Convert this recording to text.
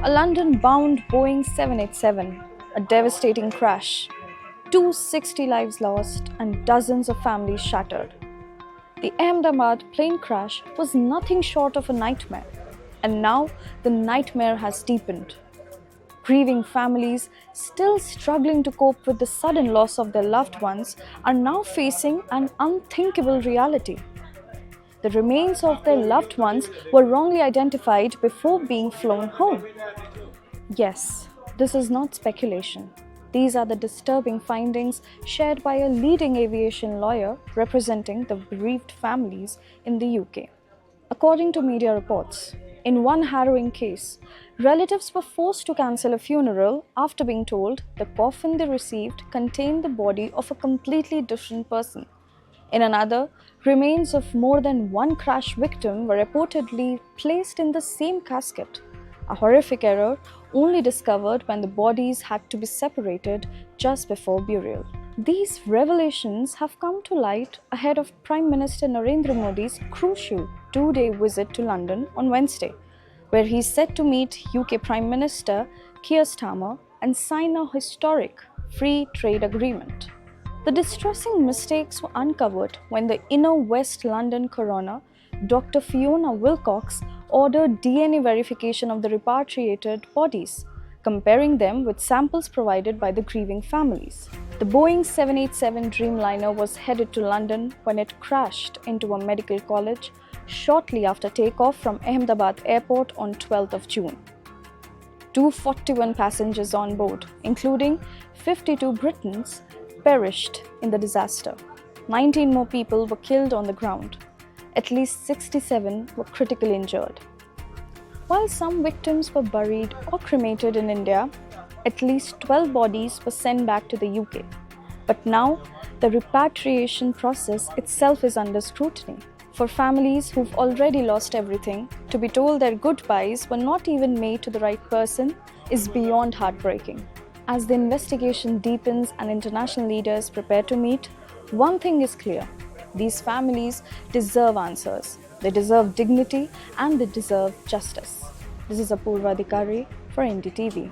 A London-bound Boeing 787, a devastating crash, 260 lives lost and dozens of families shattered. The Ahmedabad plane crash was nothing short of a nightmare, and now the nightmare has deepened. Grieving families, still struggling to cope with the sudden loss of their loved ones, are now facing an unthinkable reality. The remains of their loved ones were wrongly identified before being flown home. Yes, this is not speculation. These are the disturbing findings shared by a leading aviation lawyer representing the bereaved families in the UK. According to media reports, in one harrowing case, relatives were forced to cancel a funeral after being told the coffin they received contained the body of a completely different person. In another, remains of more than one crash victim were reportedly placed in the same casket, a horrific error only discovered when the bodies had to be separated just before burial. These revelations have come to light ahead of Prime Minister Narendra Modi's crucial two-day visit to London on Wednesday, where he is set to meet UK Prime Minister Keir Starmer and sign a historic free trade agreement. The distressing mistakes were uncovered when the inner West London coroner, Dr. Fiona Wilcox, ordered DNA verification of the repatriated bodies, comparing them with samples provided by the grieving families. The Boeing 787 Dreamliner was headed to London when it crashed into a medical college shortly after takeoff from Ahmedabad airport on 12th of June. 241 passengers on board, including 52 Britons, perished in the disaster. 19 more people were killed on the ground. At least 67 were critically injured. While some victims were buried or cremated in India, at least 12 bodies were sent back to the UK. But now, the repatriation process itself is under scrutiny. For families who've already lost everything, to be told their goodbyes were not even made to the right person is beyond heartbreaking. As the investigation deepens and international leaders prepare to meet, one thing is clear: these families deserve answers, they deserve dignity, and they deserve justice. This is Apurva Adhikari for NDTV.